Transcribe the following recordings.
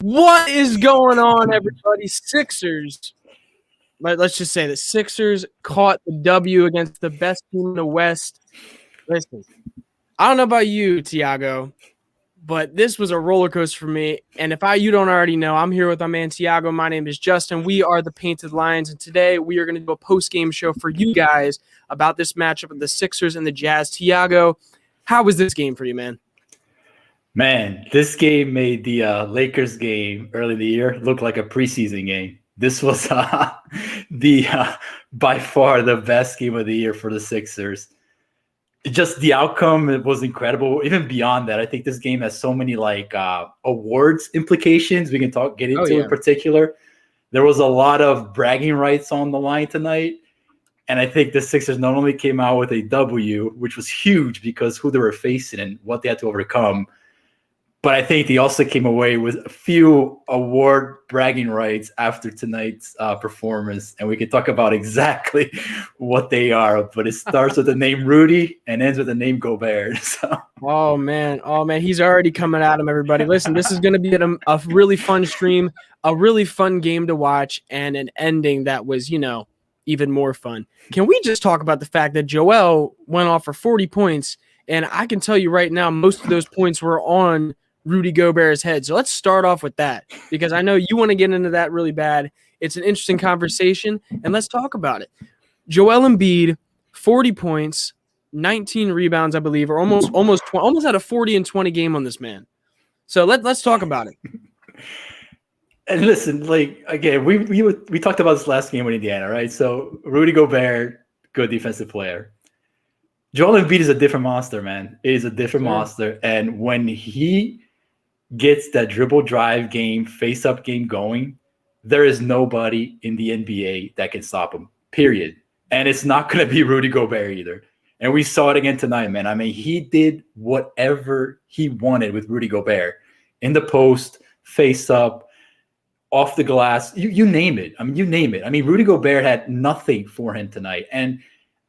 What is going on, everybody? Sixers. Let's just say the Sixers caught the W against the best team in the West. Listen, I don't know about you, Tiago, but this was a roller coaster for me. And if you don't already know, I'm here with my man Tiago. My name is Justin. We are the Painted Lions, and today we are going to do a post-game show for you guys about this matchup of the Sixers and the Jazz. Tiago, how was this game for you, man? Man, this game made the Lakers game early in the year look like a preseason game. This was by far the best game of the year for the Sixers. Just the outcome, it was incredible. Even beyond that, I think this game has so many awards implications we can get into in particular. There was a lot of bragging rights on the line tonight. And I think the Sixers not only came out with a W, which was huge because who they were facing and what they had to overcome, but I think they also came away with a few award bragging rights after tonight's performance. And we can talk about exactly what they are. But it starts with the name Rudy and ends with the name Gobert. So. Oh, man. He's already coming at him, everybody. Listen, this is going to be a really fun stream, a really fun game to watch, and an ending that was, even more fun. Can we just talk about the fact that Joel went off for 40 points? And I can tell you right now, most of those points were on Rudy Gobert's head. So let's start off with that because I know you want to get into that really bad. It's an interesting conversation, and let's talk about it. Joel Embiid, 40 points, 19 rebounds, I believe, or almost had a 40 and 20 game on this man. So let's talk about it. And listen, again, we talked about this last game with Indiana, right? So Rudy Gobert, good defensive player. Joel Embiid is a different monster, man. It is a different monster, and when he gets that dribble drive game, face-up game going, there is nobody in the NBA that can stop him, period. And it's not going to be Rudy Gobert either. And we saw it again tonight, man. I mean, he did whatever he wanted with Rudy Gobert. In the post, face-up, off the glass, you name it. I mean, Rudy Gobert had nothing for him tonight. And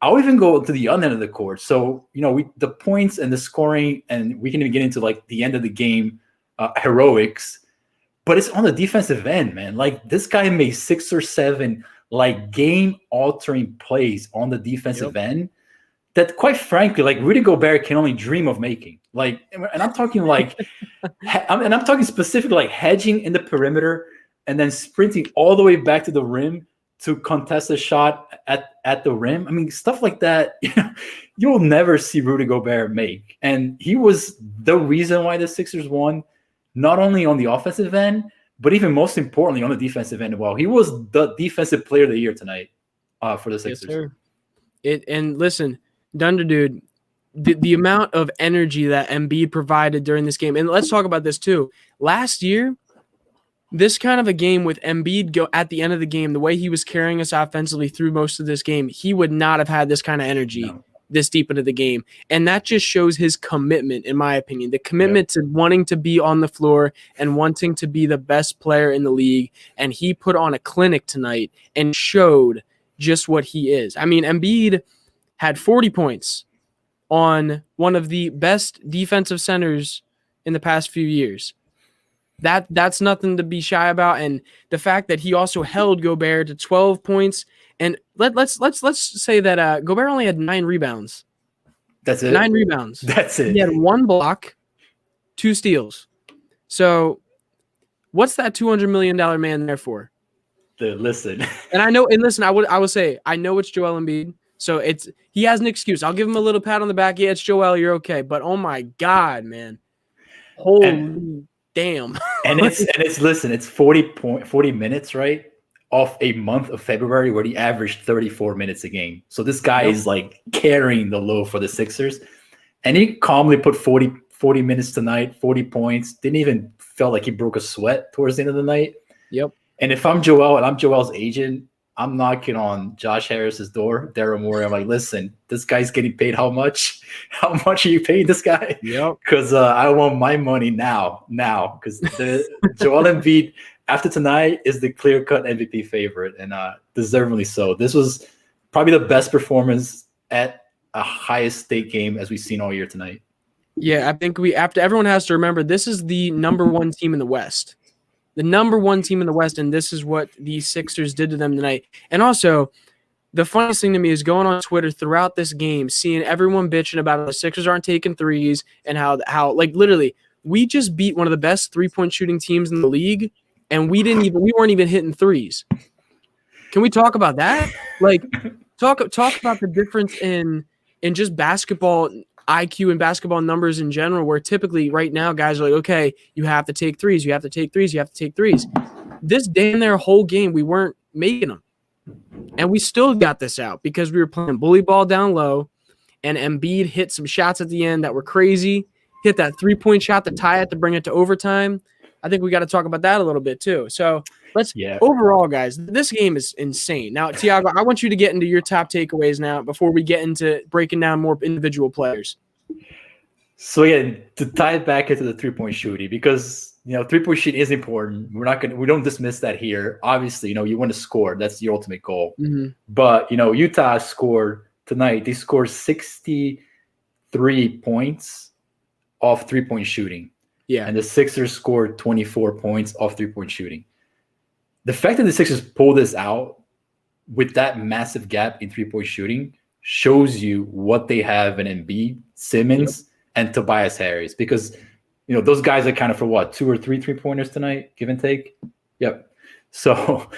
I'll even go to the other end of the court. So, the points and the scoring, and we can even get into the end of the game heroics, but it's on the defensive end, man. This guy made 6 or 7 game-altering plays on the defensive end that, quite frankly, Rudy Gobert can only dream of making. And I'm talking I'm talking specifically hedging in the perimeter and then sprinting all the way back to the rim to contest a shot at the rim. I mean, stuff like that, you will never see Rudy Gobert make. And he was the reason why the Sixers won, not only on the offensive end, but even most importantly on the defensive end. Well, he was the defensive player of the year tonight for the Sixers. Yes, sir. And listen, Dunder Dude, the amount of energy that Embiid provided during this game, and let's talk about this too. Last year, this kind of a game with Embiid go at the end of the game, the way he was carrying us offensively through most of this game, he would not have had this kind of energy this deep into the game. And that just shows his commitment, in my opinion, the commitment to wanting to be on the floor and wanting to be the best player in the league. And he put on a clinic tonight and showed just what he is. I mean, Embiid had 40 points on one of the best defensive centers in the past few years. That's nothing to be shy about, and the fact that he also held Gobert to 12 points, and let's say that Gobert only had 9 rebounds. That's it. 9 rebounds. That's it. He had 1 block, 2 steals. So, what's that $200 million man there for? Listen. And I will say I know it's Joel Embiid, so he has an excuse. I'll give him a little pat on the back. Yeah, it's Joel. You're okay. But oh my God, man, holy. Damn. and it's 40 minutes, right? Off a month of February where he averaged 34 minutes a game. So this guy is carrying the load for the Sixers. And he calmly put 40 minutes tonight, 40 points. Didn't even feel like he broke a sweat towards the end of the night. Yep. And if I'm Joel and I'm Joel's agent, I'm knocking on Josh Harris's door, Daryl Morey. I'm like, listen, this guy's getting paid how much? How much are you paying this guy? Yep. Because I want my money now. Because Joel Embiid, after tonight, is the clear-cut MVP favorite, and deservedly so. This was probably the best performance at a highest stake game as we've seen all year tonight. Yeah, I think everyone has to remember this is the number 1 team in the West. The number one team in the West, and this is what these Sixers did to them tonight. And also, the funniest thing to me is going on Twitter throughout this game, seeing everyone bitching about how the Sixers aren't taking threes and how like literally we just beat one of the best 3-point shooting teams in the league, and we weren't even hitting threes. Can we talk about that? Like talk about the difference in just basketball IQ and basketball numbers in general, where typically right now guys are like, okay, you have to take threes, you have to take threes, you have to take threes. This damn near whole game we weren't making them. And we still got this out because we were playing bully ball down low, and Embiid hit some shots at the end that were crazy, hit that 3-point shot to tie it to bring it to overtime. I think we got to talk about that a little bit too. So overall, guys, this game is insane. Now, Tiago, I want you to get into your top takeaways now before we get into breaking down more individual players. So yeah, to tie it back into the 3-point shooting, because 3-point shooting is important. We don't dismiss that here. Obviously, you want to score. That's the ultimate goal. Mm-hmm. But Utah scored tonight. They scored 63 points off 3-point shooting. Yeah. And the Sixers scored 24 points off 3-point shooting. The fact that the Sixers pulled this out with that massive gap in 3-point shooting shows you what they have in Embiid, Simmons, and Tobias Harris. Because, those guys are kind of for what, 2 or 3 3-pointers tonight, give and take? Yep. So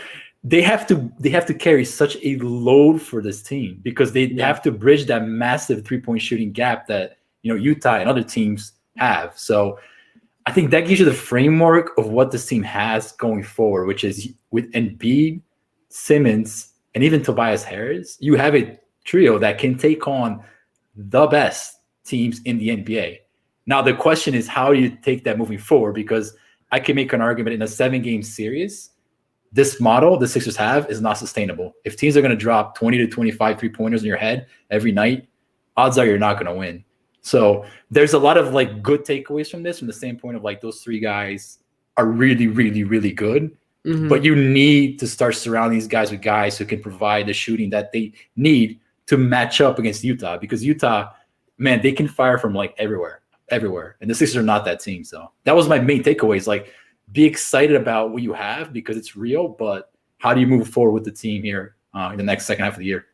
they have to carry such a load for this team because they have to bridge that massive 3-point shooting gap that, Utah and other teams have. So I think that gives you the framework of what this team has going forward, which is with Embiid, Simmons, and even Tobias Harris, you have a trio that can take on the best teams in the NBA. Now, the question is, how do you take that moving forward? Because I can make an argument in a 7-game series, this model the Sixers have is not sustainable. If teams are going to drop 20 to 25 3-pointers in your head every night, odds are you're not going to win. So there's a lot of good takeaways from this, from the standpoint of those 3 guys are really, really, really good. Mm-hmm. But you need to start surrounding these guys with guys who can provide the shooting that they need to match up against Utah, because Utah, man, they can fire from everywhere. And the Sixers are not that team. So that was my main takeaways. Be excited about what you have because it's real, but how do you move forward with the team here in the next second half of the year?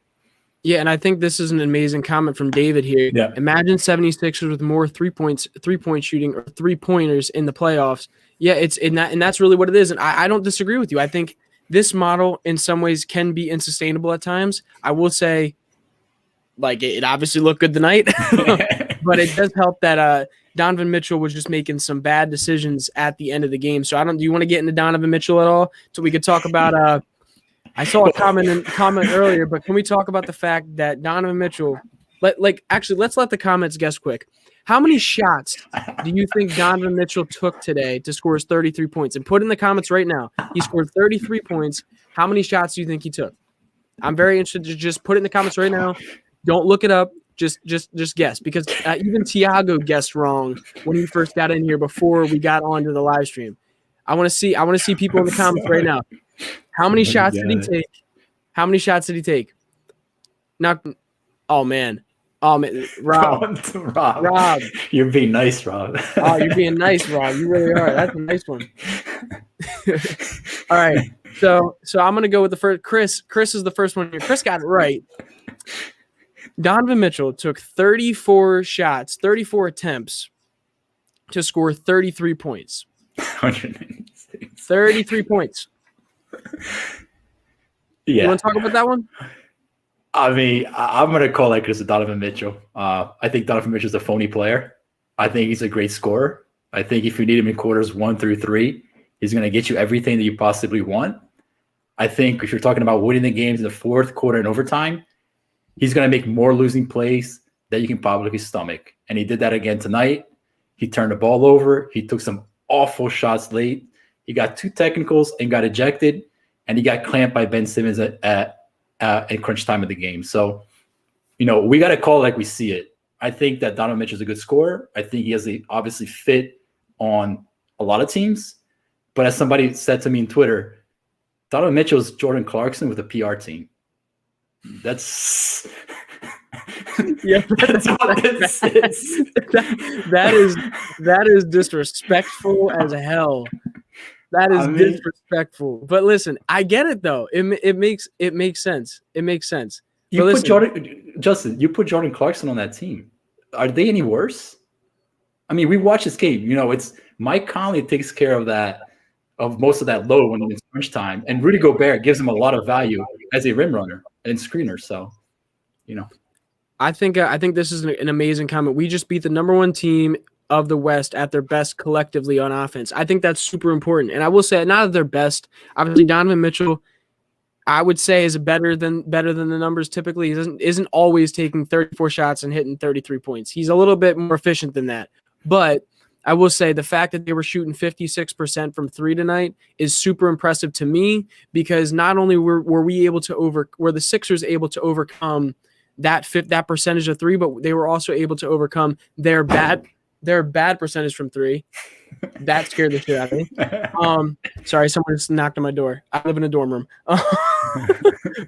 Yeah, and I think this is an amazing comment from David here. Yeah. Imagine 76ers with more 3-point shooting or 3-pointers in the playoffs. Yeah, and that's really what it is. And I don't disagree with you. I think this model in some ways can be unsustainable at times. I will say, it obviously looked good tonight, but it does help that Donovan Mitchell was just making some bad decisions at the end of the game. So do you want to get into Donovan Mitchell at all? So we could talk about I saw a comment earlier, but can we talk about the fact that Donovan Mitchell, let's let the comments guess quick. How many shots do you think Donovan Mitchell took today to score his 33 points? And put in the comments right now. He scored 33 points. How many shots do you think he took? I'm very interested to just put it in the comments right now. Don't look it up. Just guess, because even Tiago guessed wrong when he first got in here before we got onto the live stream. I want to see people in the comments right now. How many shots did he take? How many shots did he take? Not. Oh man, Rob. You're being nice, Rob. Oh, you're being nice, Rob. You really are. That's a nice one. All right, so I'm gonna go with the first. Chris is the first one here. Chris got it right. Donovan Mitchell took 34 shots, 34 attempts to score 33 points. 33 points. Yeah. You want to talk about that one? I mean, I'm going to call that because of Donovan Mitchell. I think Donovan Mitchell's a phony player. I think he's a great scorer. I think if you need him in quarters 1 through 3, he's going to get you everything that you possibly want. I think if you're talking about winning the games in the 4th quarter and overtime, he's going to make more losing plays that you can probably stomach. And he did that again tonight. He turned the ball over. He took some awful shots late. He got 2 technicals and got ejected. And he got clamped by Ben Simmons at crunch time of the game. So, we got to call it like we see it. I think that Donovan Mitchell is a good scorer. I think he has obviously fit on a lot of teams. But as somebody said to me on Twitter, Donovan Mitchell is Jordan Clarkson with a PR team. That's that's what this is. That is disrespectful as hell. That is I mean, disrespectful. But listen, I get it though. It makes sense. It makes sense. But you put listen, Justin, you put Jordan Clarkson on that team. Are they any worse? I mean, we watch this game. You know, it's Mike Conley takes care of most of that load when it's crunch time, and Rudy Gobert gives him a lot of value as a rim runner and screener. So, you know, I think this is an amazing comment. We just beat the number one team of the West at their best collectively on offense. I think that's super important. And I will say, not at their best. Obviously, Donovan Mitchell, I would say, is better than the numbers typically. He isn't always taking 34 shots and hitting 33 points. He's a little bit more efficient than that. But I will say the fact that they were shooting 56% from three tonight is super impressive to me, because not only were the Sixers able to overcome that percentage of three, but they were also able to overcome their bad percentage from three. That scared the shit out of me. Sorry, someone just knocked on my door. I live in a dorm room.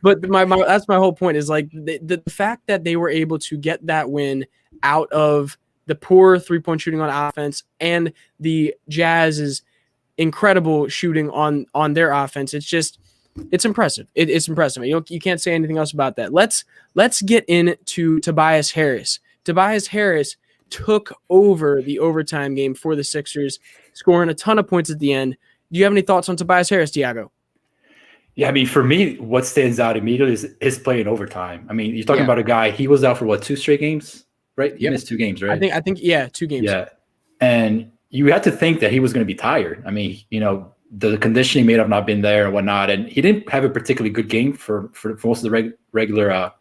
But that's my whole point, is like the fact that they were able to get that win out of the poor 3-point shooting on offense and the Jazz's incredible shooting on their offense. It's impressive. It's impressive. You can't say anything else about that. Let's get into Tobias Harris. Tobias Harris took over the overtime game for the Sixers, scoring a ton of points at the end. Do you have any thoughts on Tobias Harris, Tiago? Yeah, I mean, for me, what stands out immediately is his play in overtime. I mean, you're talking about a guy, he was out for 2 straight games, right? He missed 2 games, right? I think, yeah, 2 games. Yeah. And you had to think that he was going to be tired. I mean, you know, the conditioning may have not been there and whatnot. And he didn't have a particularly good game for most of the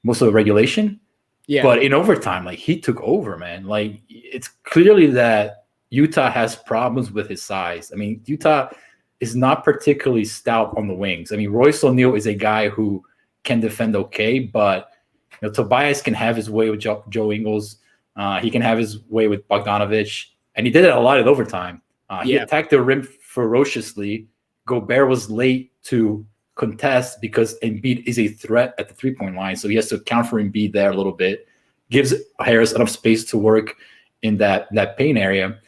most of the regulation. Yeah. But in overtime, like, he took over, man. Like, it's clearly that Utah has problems with his size. I mean, Utah is not particularly stout on the wings. I mean, Royce O'Neal is a guy who can defend okay, but you know, Tobias can have his way with Joe Ingles. He can have his way with Bogdanovich, and he did it a lot at overtime. He attacked the rim ferociously. Gobert was late to contest because Embiid is a threat at the 3-point line, so he has to account for Embiid there a little bit. Gives Harris enough space to work in that paint area.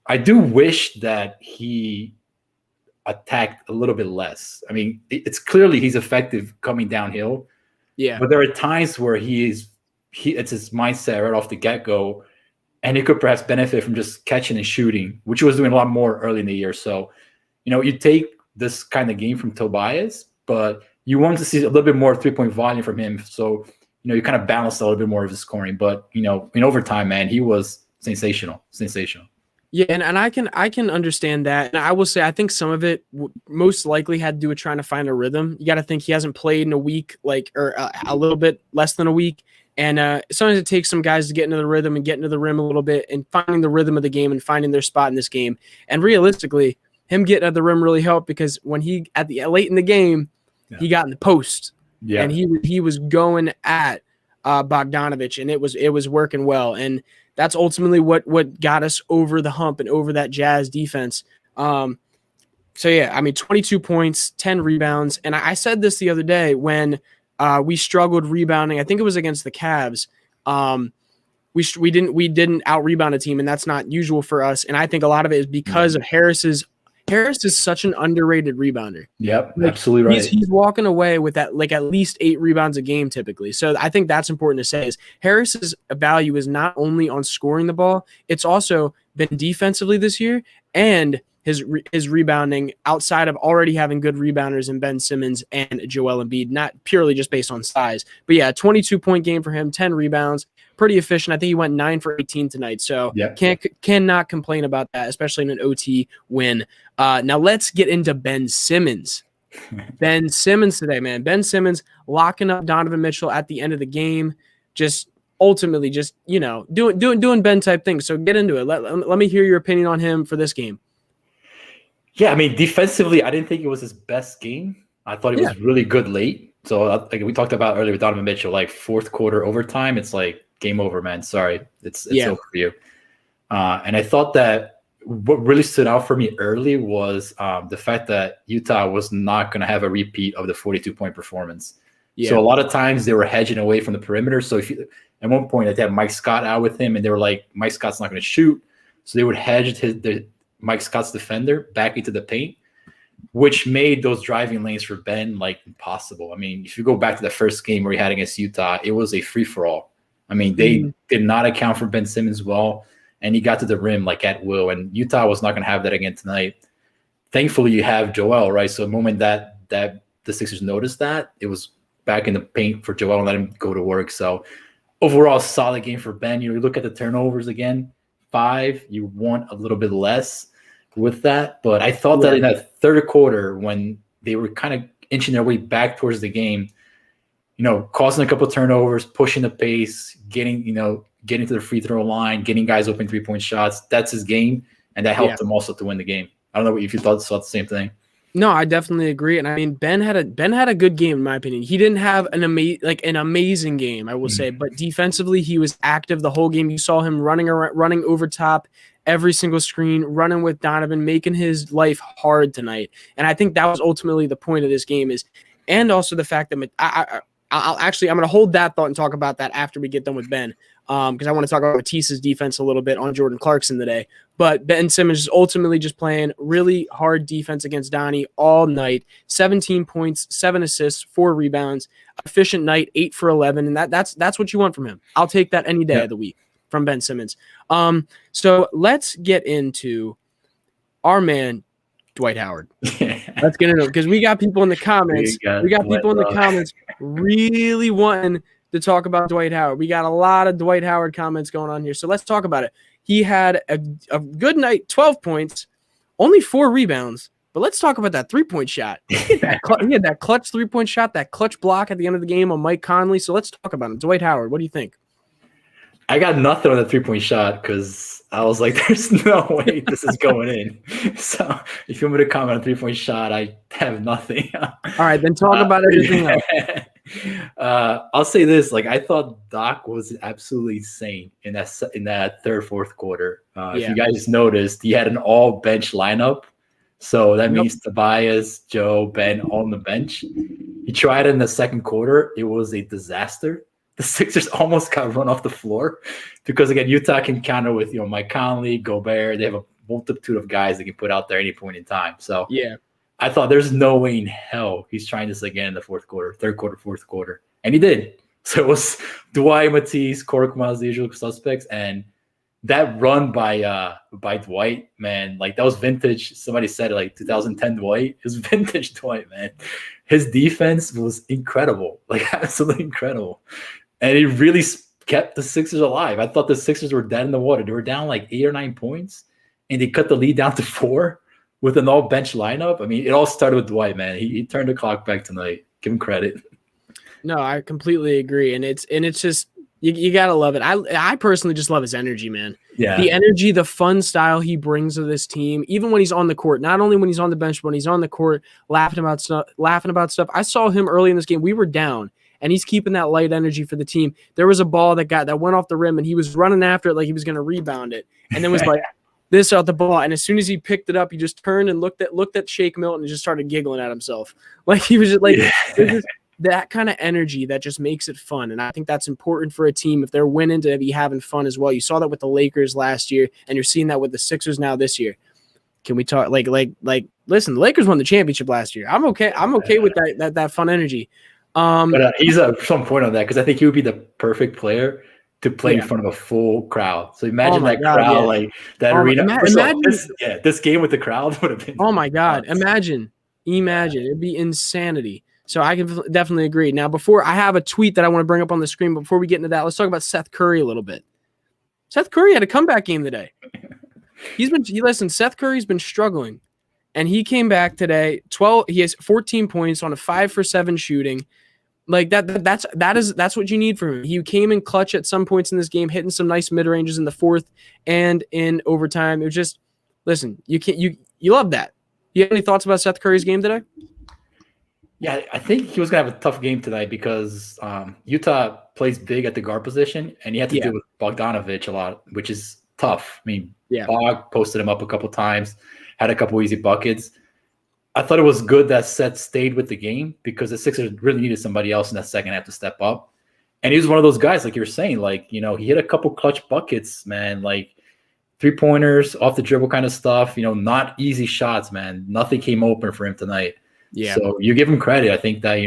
I do wish that he attacked a little bit less. I mean, it's clearly he's effective coming downhill. Yeah. But there are times where it's his mindset right off the get-go, and he could perhaps benefit from just catching and shooting, which he was doing a lot more early in the year. So, you know, you take this kind of game from Tobias, but you want to see a little bit more 3-point volume from him. So, you know, you kind of balance a little bit more of his scoring. But, you know, in overtime, man, he was sensational. Yeah, and I can understand that. And I will say, I think some of it most likely had to do with trying to find a rhythm. You got to think he hasn't played in a week, or a little bit less than a week. And sometimes it takes some guys to get into the rhythm and get into the rim a little bit and finding the rhythm of the game and finding their spot in this game. And realistically, him getting at the rim really helped, because when he late in the game, he got in the post and he was going at Bogdanovich, and it was working well. And that's ultimately what got us over the hump and over that Jazz defense. So yeah, I mean, 22 points, 10 rebounds. And I said this the other day when we struggled rebounding. I think it was against the Cavs. We didn't out rebound a team, and that's not usual for us. And I think a lot of it is because of Harris is such an underrated rebounder. Yep, absolutely right. He's walking away with that, like, at least 8 rebounds a game typically. So I think that's important to say, is Harris's value is not only on scoring the ball, it's also been defensively this year, and his rebounding outside of already having good rebounders in Ben Simmons and Joel Embiid, not purely just based on size. But yeah, 22-point game for him, 10 rebounds, pretty efficient. I think he went 9 for 18 tonight, so cannot complain about that, especially in an OT win. Now let's get into Ben Simmons. Ben Simmons today, man. Ben Simmons locking up Donovan Mitchell at the end of the game, just ultimately just, you know, doing Ben type things. So get into it. Let me hear your opinion on him for this game. Yeah, I mean, defensively, I didn't think it was his best game. I thought he was really good late. So, like we talked about earlier with Donovan Mitchell, like 4th quarter overtime, it's like game over, man. Sorry, it's over for you. And I thought that what really stood out for me early was the fact that Utah was not going to have a repeat of the 42-point performance. Yeah. So a lot of times they were hedging away from the perimeter. So at one point they had Mike Scott out with him, and they were like, Mike Scott's not going to shoot. So they would hedge Mike Scott's defender back into the paint, which made those driving lanes for Ben like impossible. I mean, if you go back to the first game where he had against Utah, it was a free-for-all. I mean, they did not account for Ben Simmons well, and he got to the rim like at will, and Utah was not going to have that again tonight. Thankfully, you have Joel, right? So the moment that the Sixers noticed that, it was back in the paint for Joel and let him go to work. So overall, solid game for Ben. You look at the turnovers again, 5. You want a little bit less with that. But I thought that in that third quarter, when they were kind of inching their way back towards the game, causing a couple of turnovers, pushing the pace, getting to the free throw line, getting guys open 3-point shots, that's his game. And that helped him also to win the game. I don't know if you saw the same thing. No, I definitely agree, and I mean Ben had a good game in my opinion. He didn't have an amazing game, I will say, but defensively he was active the whole game. You saw him running over top every single screen, running with Donovan, making his life hard tonight. And I think that was ultimately the point of this game and also the fact that I'm going to hold that thought and talk about that after we get done with Ben, because I want to talk about Matisse's defense a little bit on Jordan Clarkson today. But Ben Simmons is ultimately just playing really hard defense against Donnie all night. 17 points, 7 assists, 4 rebounds, efficient night, 8 for 11, and that's what you want from him. I'll take that any day of the week from Ben Simmons. So let's get into our man Dwight Howard. Let's get into it because we got people in the comments. We got people in the comments really wanting to talk about Dwight Howard. We got a lot of Dwight Howard comments going on here. So let's talk about it. He had a good night, 12 points, only 4 rebounds. But let's talk about that 3-point shot. He had that clutch 3-point shot, that clutch block at the end of the game on Mike Conley. So let's talk about him. Dwight Howard, what do you think? I got nothing on the 3-point shot because I was like, there's no way this is going in. So if you want me to comment on 3-point shot, I have nothing. All right, then talk about everything else. I'll say this: I thought Doc was absolutely insane in that third, fourth quarter. If you guys noticed, he had an all bench lineup, so that means Tobias, Joe, Ben all on the bench. He tried it in the second quarter; it was a disaster. The Sixers almost got run off the floor because again, Utah can counter with Mike Conley, Gobert. They have a multitude of guys they can put out there at any point in time. So I thought there's no way in hell he's trying this again in the fourth quarter, third quarter, fourth quarter. And he did. So it was Dwight, Matisse, Korkmaz, the usual suspects. And that run by Dwight, man, that was vintage. Somebody said it, 2010 Dwight. It was vintage Dwight, man. His defense was incredible, absolutely incredible. And it really kept the Sixers alive. I thought the Sixers were dead in the water. They were down 8 or 9 points, and they cut the lead down to 4. With an all-bench lineup. I mean, it all started with Dwight, man. He turned the clock back tonight. Give him credit. No, I completely agree. And it's just you gotta love it. I personally just love his energy, man. Yeah. The energy, the fun style he brings to this team, even when he's on the court, not only when he's on the bench, but when he's on the court, laughing about stuff. I saw him early in this game. We were down, and he's keeping that light energy for the team. There was a ball that went off the rim, and he was running after it like he was gonna rebound it. And then was this out the ball, and as soon as he picked it up, he just turned and looked at Shake Milton and just started giggling at himself. He was just that kind of energy that just makes it fun. And I think that's important for a team if they're winning to be having fun as well. You saw that with the Lakers last year, and you're seeing that with the Sixers now this year. Can we talk listen, the Lakers won the championship last year. I'm okay with that fun energy. But he's at some point on that because I think he would be the perfect player to play in front of a full crowd. So imagine crowd, that arena. This game with the crowd would have been. Oh my God! Imagine, it'd be insanity. So I can definitely agree. Now, I have a tweet that I want to bring up on the screen, but before we get into that, let's talk about Seth Curry a little bit. Seth Curry had a comeback game today. Seth Curry's been struggling, and he came back today. He has 14 points on a 5 for 7 shooting. That's what you need from him. He came in clutch at some points in this game, hitting some nice mid ranges in the fourth and in overtime. It was just, listen, you love that. You have any thoughts about Seth Curry's game today? Yeah, I think he was gonna have a tough game tonight because Utah plays big at the guard position, and he had to deal with Bogdanovich a lot, which is tough. I mean, Bog posted him up a couple times, had a couple easy buckets. I thought it was good that Seth stayed with the game because the Sixers really needed somebody else in that second half to step up. And he was one of those guys, like you were saying, he hit a couple clutch buckets, man, 3 3-pointers, off the dribble kind of stuff. Not easy shots, man. Nothing came open for him tonight. Yeah. So you give him credit. I think that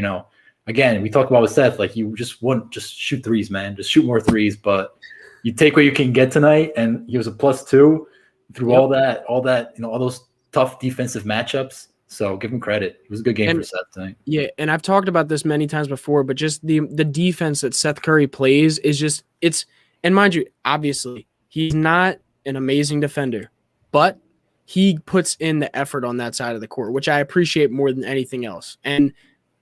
again, we talked about with Seth, like you just wouldn't just shoot threes, man. Just shoot more threes, but you take what you can get tonight, and he was a +2 through all that, all those tough defensive matchups. So give him credit. It was a good game for Seth tonight. Yeah, and I've talked about this many times before, but just the defense that Seth Curry plays is just and mind you, obviously, he's not an amazing defender, but he puts in the effort on that side of the court, which I appreciate more than anything else. And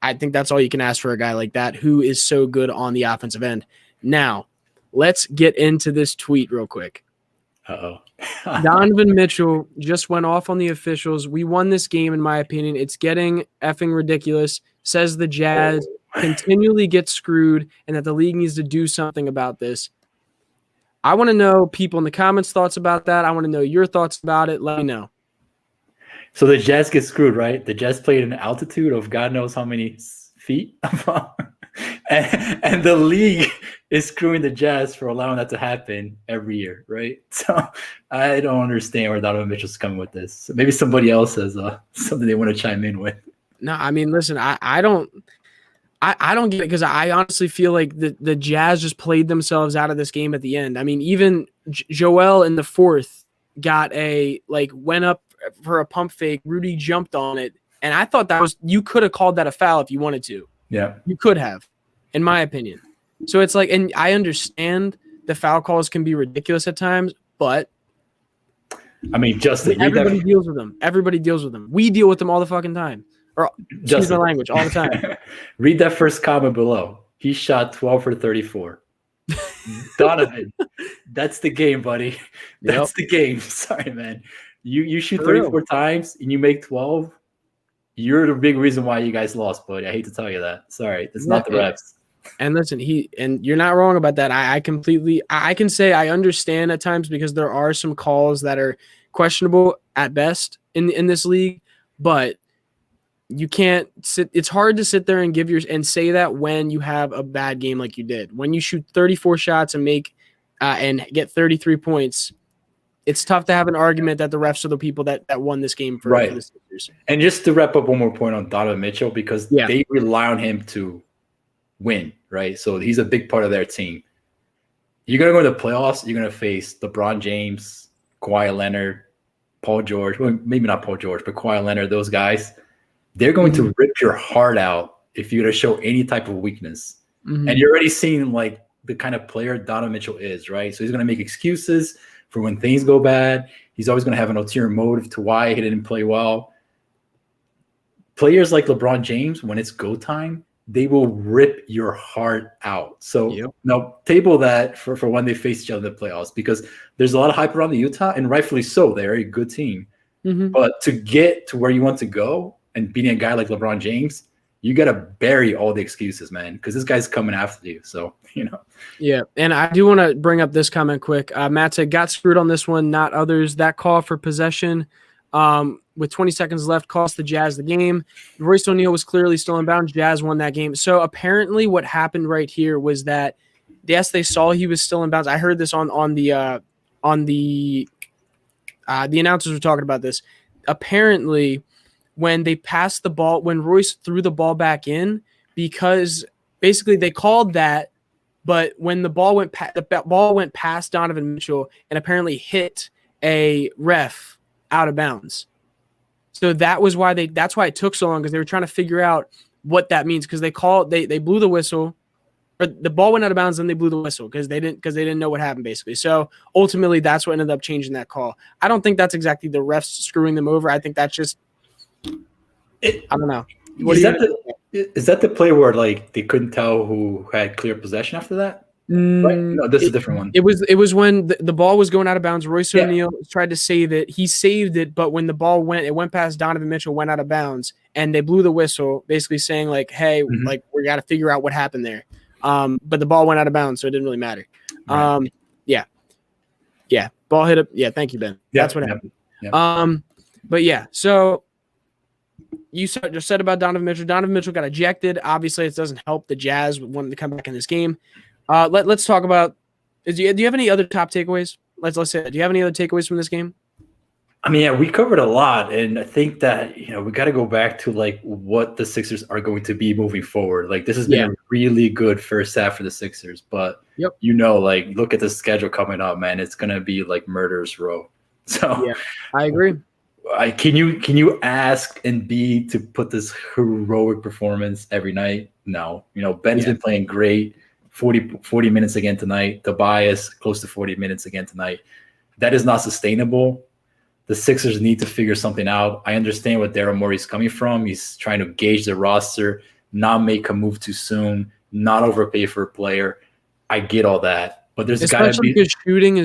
I think that's all you can ask for a guy like that who is so good on the offensive end. Now, let's get into this tweet real quick. Uh-oh. Donovan Mitchell just went off on the officials. We won this game, in my opinion. It's getting effing ridiculous. Says the Jazz continually get screwed and that the league needs to do something about this. I want to know people in the comments' thoughts about that. I want to know your thoughts about it. Let me know. So the Jazz get screwed, right? The Jazz played at an altitude of God knows how many feet. and the league is screwing the Jazz for allowing that to happen every year, right? So I don't understand where Donovan Mitchell's coming with this. So maybe somebody else has something they want to chime in with. No, I mean, listen, I don't get it because I honestly feel like the Jazz just played themselves out of this game at the end. I mean, even Joel in the fourth went up for a pump fake. Rudy jumped on it, and I thought you could have called that a foul if you wanted to. Yeah, you could have, in my opinion. So it's like, and I understand the foul calls can be ridiculous at times, but I mean, Justin, everybody deals with them. Everybody deals with them. We deal with them all the fucking time. Or excuse my language, all the time. Read that first comment below. He shot 12 for 34. Donovan, that's the game, buddy. That's the game. Sorry, man. You shoot 34 times and you make 12. You're the big reason why you guys lost, buddy. I hate to tell you that. Sorry, it's not the refs. And listen, you're not wrong about that. I can say I understand at times because there are some calls that are questionable at best in this league, but you can't sit. It's hard to sit there and say that when you have a bad game like you did. When you shoot 34 shots and make and get 33 points, it's tough to have an argument that the refs are the people that won this game for the Sixers. And just to wrap up one more point on Donovan Mitchell, because they rely on him to win, right? So he's a big part of their team. You're going to go into the playoffs, you're going to face LeBron James, Kawhi Leonard, Paul George. Well, maybe not Paul George, but Kawhi Leonard, those guys. They're going to rip your heart out if you're going to show any type of weakness. Mm-hmm. And you're already seeing like the kind of player Donovan Mitchell is, right? So he's going to make excuses for when things go bad. He's always going to have an ulterior motive to why he didn't play well. Players like LeBron James, when it's go time, they will rip your heart out. So now table that for when they face each other in the playoffs, because there's a lot of hype around the Utah, and rightfully so. They're a good team. Mm-hmm. But to get to where you want to go and beating a guy like LeBron James, you got to bury all the excuses, man, because this guy's coming after you. So, Yeah, and I do want to bring up this comment quick. Matt said, got screwed on this one, not others. That call for possession with 20 seconds left cost the Jazz the game. Royce O'Neal was clearly still in bounds. Jazz won that game. So apparently what happened right here was that, yes, they saw he was still in bounds. I heard this on the announcers were talking about this. Apparently, when they passed the ball, when Royce threw the ball back in, because basically they called that, but when the ball went past Donovan Mitchell and apparently hit a ref out of bounds. So that was why that's why it took so long, because they were trying to figure out what that means, because they blew the whistle, or the ball went out of bounds and they blew the whistle because they didn't know what happened basically. So ultimately that's what ended up changing that call. I don't think that's exactly the refs screwing them over. I think that's just I don't know. Is that the play where like they couldn't tell who had clear possession after that? Right? No, this is a different one. It was when the ball was going out of bounds. Royce O'Neal tried to save it. He saved it, but when the ball went past Donovan Mitchell, went out of bounds, and they blew the whistle, basically saying like, "Hey, like we got to figure out what happened there." But the ball went out of bounds, so it didn't really matter. Right. Yeah, ball hit up. Yeah, thank you, Ben. That's what happened. But yeah, so. You just said about Donovan Mitchell. Donovan Mitchell got ejected. Obviously, it doesn't help the Jazz wanting to come back in this game. Let's talk about. Do you have any other top takeaways Let's say that. Do you have any other takeaways from this game? I mean, yeah, we covered a lot, and I think that we got to go back to like what the Sixers are going to be moving forward. Like this has been a really good first half for the Sixers, but like look at the schedule coming up, man. It's gonna be like murderer's row. So yeah, I agree. Can you ask Embiid to put this heroic performance every night? No. Ben's been playing great. 40 minutes again tonight. Tobias close to 40 minutes again tonight. That is not sustainable. The Sixers need to figure something out. I understand what Daryl Morey's coming from. He's trying to gauge the roster, not make a move too soon, not overpay for a player. I get all that, but there's got to be. Because shooting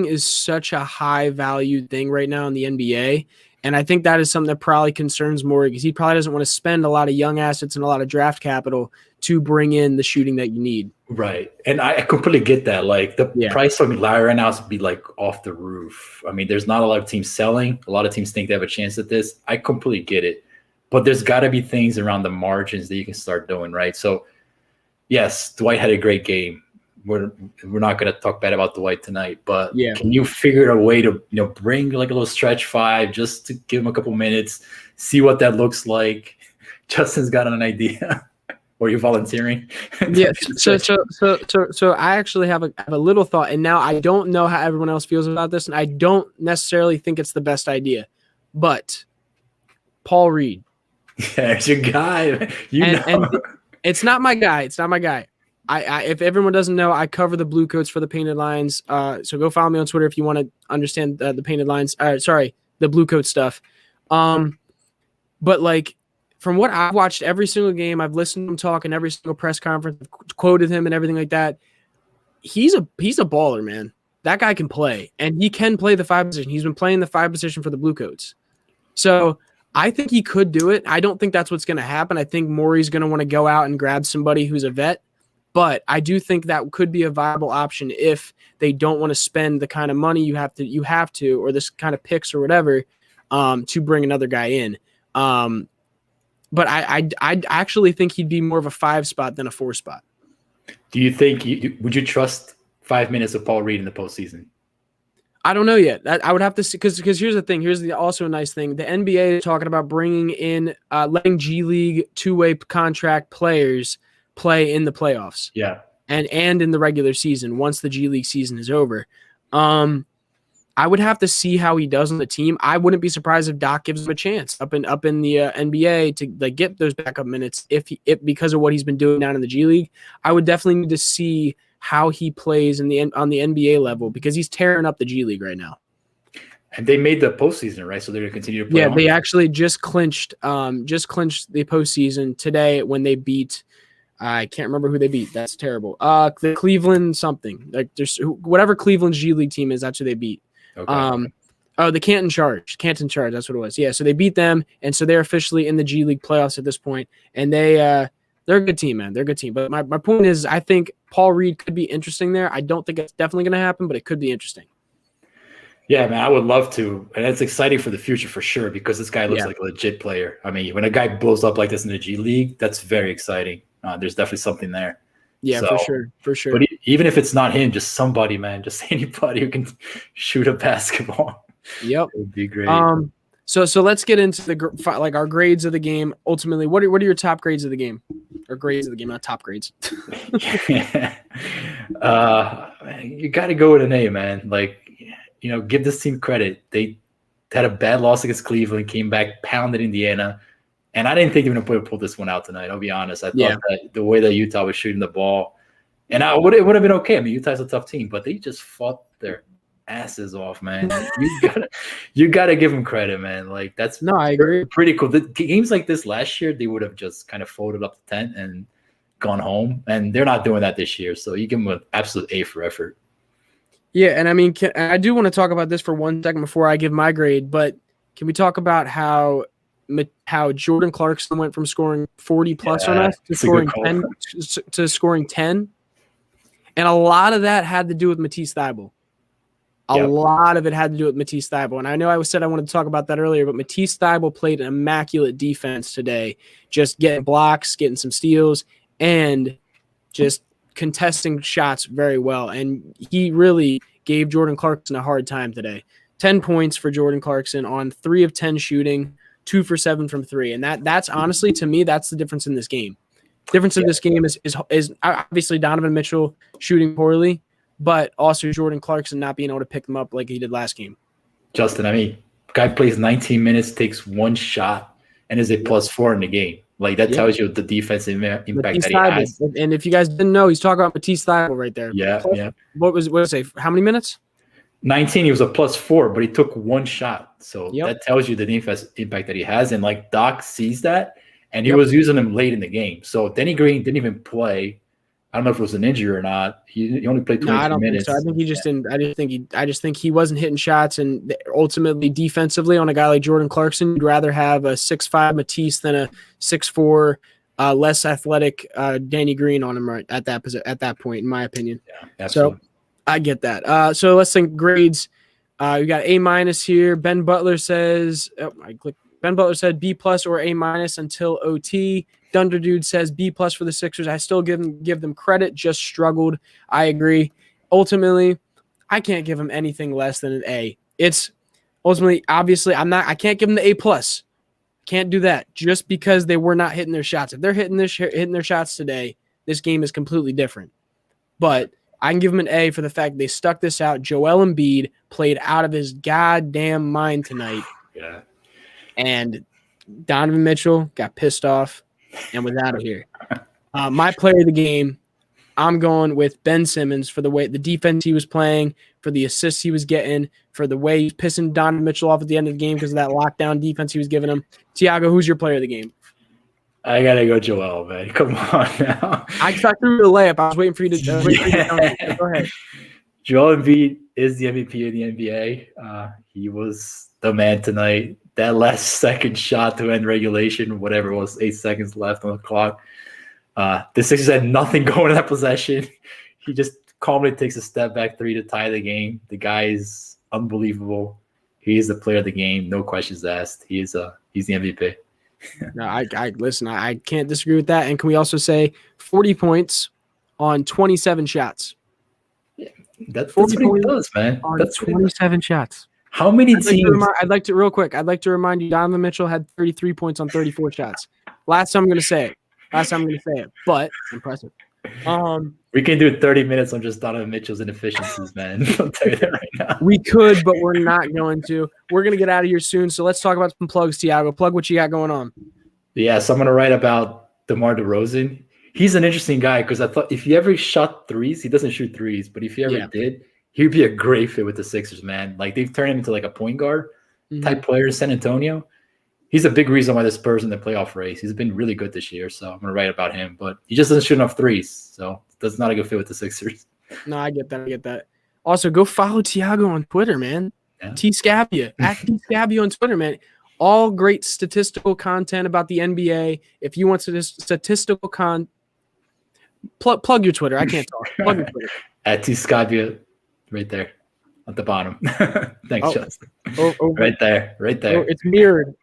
is such a high valued thing right now in the NBA, and I think that is something that probably concerns Morey because he probably doesn't want to spend a lot of young assets and a lot of draft capital to bring in the shooting that you need. Right. And I completely get that. Like the price of Larry right now is to be like off the roof. I mean, there's not a lot of teams selling. A lot of teams think they have a chance at this. I completely get it. But there's got to be things around the margins that you can start doing, right? So, yes, Dwight had a great game. We're not going to talk bad about Dwight tonight, but can you figure a way to bring like a little stretch five just to give him a couple minutes, see what that looks like? Justin's got an idea. Or you volunteering? Yeah. So I actually have a little thought, and now I don't know how everyone else feels about this, and I don't necessarily think it's the best idea, but Paul Reed. Yeah, it's your guy. And it's not my guy. It's not my guy. I if everyone doesn't know, I cover the Blue Coats for the Painted Lines. So go follow me on Twitter if you want to understand the Painted Lines. The Blue Coat stuff. But like. From what I've watched every single game, I've listened to him talk in every single press conference, I've quoted him and everything like that. He's a baller, man. That guy can play, and he can play the 5 position. He's been playing the 5 position for the Blue Coats. So I think he could do it. I don't think that's what's going to happen. I think Morey's going to want to go out and grab somebody who's a vet, but I do think that could be a viable option if they don't want to spend the kind of money you have to, or this kind of picks or whatever, to bring another guy in. But I actually think he'd be more of a 5 spot than a 4 spot. Do you think would you trust 5 minutes of Paul Reed in the postseason? I don't know yet. I would have to see because here's the thing. Here's also a nice thing. The NBA is talking about bringing in letting G League 2-way contract players play in the playoffs. Yeah, and in the regular season once the G League season is over. I would have to see how he does on the team. I wouldn't be surprised if Doc gives him a chance up in the NBA to like get those backup minutes if because of what he's been doing down in the G League. I would definitely need to see how he plays on the NBA level because he's tearing up the G League right now. And they made the postseason, right? So they're going to continue to play. Yeah, they actually just clinched the postseason today when they beat. I can't remember who they beat. That's terrible. The Cleveland something like there's whatever Cleveland's G League team is. That's who they beat. Okay. The Canton Charge. That's what it was. Yeah. So they beat them, and so they're officially in the G League playoffs at this point. And they're a good team, man. They're a good team. But my point is, I think Paul Reed could be interesting there. I don't think it's definitely going to happen, but it could be interesting. Yeah, man, I would love to, and it's exciting for the future for sure because this guy looks like a legit player. I mean, when a guy blows up like this in the G League, that's very exciting. There's definitely something there. Yeah, so, for sure. But even if it's not him, just somebody, man, just anybody who can shoot a basketball. Yep, it would be great. So let's get into our grades of the game. Ultimately, what are your top grades of the game, or grades of the game, not top grades? You got to go with an A, man. Like, give this team credit. They had a bad loss against Cleveland, came back, pounded Indiana. And I didn't think they were going to pull this one out tonight. I'll be honest. I thought that the way that Utah was shooting the ball, and it would have been okay. I mean, Utah's a tough team, but they just fought their asses off, man. You gotta give them credit, man. Like I agree. Pretty cool. The games like this last year, they would have just kind of folded up the tent and gone home, and they're not doing that this year. So you give them an absolute A for effort. Yeah, and I mean, I do want to talk about this for 1 second before I give my grade, but can we talk about how Jordan Clarkson went from scoring 40 plus on us to scoring 10? And a lot of that had to do with Matisse Thybulle. A lot of it had to do with Matisse Thybulle. And I know I said I wanted to talk about that earlier, but Matisse Thybulle played an immaculate defense today, just getting blocks, getting some steals, and just contesting shots very well. And he really gave Jordan Clarkson a hard time today. 10 points for Jordan Clarkson on 3 of 10 shooting, 2 for 7 from 3. And that's honestly, to me, that's the difference in this game. Difference of this game is obviously Donovan Mitchell shooting poorly, but also Jordan Clarkson not being able to pick them up like he did last game. Justin, I mean, guy plays 19 minutes, takes one shot, and is a +4 in the game. Like, that tells you the defensive impact Matisse that he has. And if you guys didn't know, he's talking about Matisse Thybulle right there. Yeah, Plus, yeah. What did it say? How many minutes? 19, he was a +4, but he took one shot. So that tells you the defense impact that he has. And, like, Doc sees that, and he was using him late in the game. So Denny Green didn't even play. I don't know if it was an injury or not. He only played 22 minutes. Think so. I think he just didn't. I just think he wasn't hitting shots, and ultimately defensively on a guy like Jordan Clarkson, you'd rather have a 6'5" Matisse than a 6'4", less athletic Danny Green on him right at that point, in my opinion. Yeah, absolutely. So I get that. So let's think grades. We got A- here. Ben Butler says, Ben Butler said B+ or A- until OT. Dunder Dude says B+ for the Sixers. I still give them credit, just struggled. I agree. Ultimately, I can't give them anything less than an A. It's ultimately, obviously, I can't give them the A+. Can't do that just because they were not hitting their shots. If they're hitting their shots today, this game is completely different. But I can give them an A for the fact they stuck this out. Joel Embiid played out of his goddamn mind tonight. Yeah. And Donovan Mitchell got pissed off and was out of here. My player of the game, I'm going with Ben Simmons for the way the defense he was playing, for the assists he was getting, for the way he was pissing Donovan Mitchell off at the end of the game because of that lockdown defense he was giving him. Tiago, who's your player of the game? I gotta go Joel, man. Come on now. I threw the layup. I was waiting for you to go ahead. Joel Embiid is the MVP of the NBA. He was the man tonight. That last second shot to end regulation, whatever it was, 8 seconds left on the clock. The Sixers had nothing going in that possession. He just calmly takes a step back 3 to tie the game. The guy is unbelievable. He is the player of the game, no questions asked. He's the MVP. No, I listen. I can't disagree with that. And can we also say 40 points on 27 shots? Yeah, that's what he does, man. That's 27 shots. How many teams? I'd like to remind you, Donovan Mitchell had 33 points on 34 shots. Last time I'm going to say it, but impressive. We can do 30 minutes on just Donovan Mitchell's inefficiencies, man. I'll tell you that right now. We could, but we're not going to. We're going to get out of here soon, so let's talk about some plugs, Tiago. Plug what you got going on. Yeah, so I'm going to write about DeMar DeRozan. He's an interesting guy because I thought if he ever shot threes, he doesn't shoot threes, but if he ever did, he'd be a great fit with the Sixers, man. Like, they've turned him into like a point guard type player in San Antonio. He's a big reason why the Spurs in the playoff race. He's been really good this year, so I'm going to write about him. But he just doesn't shoot enough threes, so that's not a good fit with the Sixers. No, I get that. Also, go follow Tiago on Twitter, man. Yeah. T-Scabia. At T-Scabia on Twitter, man. All great statistical content about the NBA. If you want statistical plug your Twitter. I can't talk. Plug your Twitter. At T-Scabia, right there. At the bottom. Thanks, Justin. Right there. It's mirrored.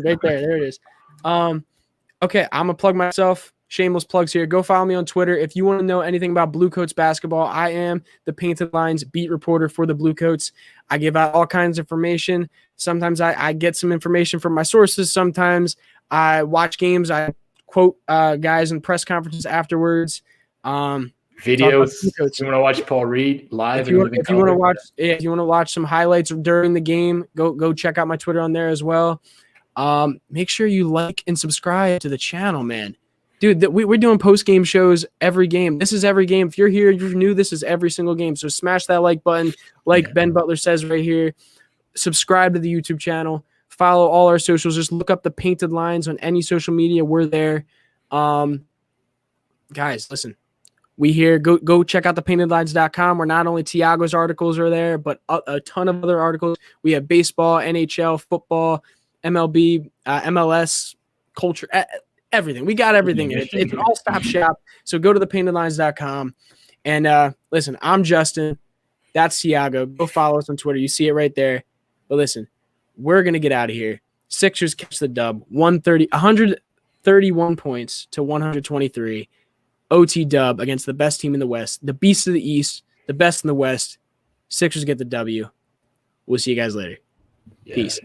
Right there. There it is. Okay, I'm going to plug myself. Shameless plugs here. Go follow me on Twitter. If you want to know anything about Blue Coats basketball, I am the Painted Lines beat reporter for the Blue Coats. I give out all kinds of information. Sometimes I get some information from my sources. Sometimes I watch games. I quote guys in press conferences afterwards. Videos. You want to watch Paul Reed live? If you want to watch some highlights during the game, go check out my Twitter on there as well. Make sure you like and subscribe to the channel, man. Dude, we're doing post-game shows every game. This is every game. If you're here, you're new, this is every single game. So smash that like button, Ben Butler says right here. Subscribe to the YouTube channel. Follow all our socials. Just look up the Painted Lines on any social media. We're there. Guys, listen. We here. Go check out thepaintedlines.com, where not only Tiago's articles are there, but a ton of other articles. We have baseball, NHL, football, MLB, MLS, culture, everything. We got everything. It's an all-stop shop. So go to thepaintedlines.com. And listen, I'm Justin. That's Tiago. Go follow us on Twitter. You see it right there. But listen, we're going to get out of here. Sixers catch the dub. 131 points to 123. OT dub against the best team in the West, the beast of the East, the best in the West. Sixers get the W. We'll see you guys later. Yeah. Peace.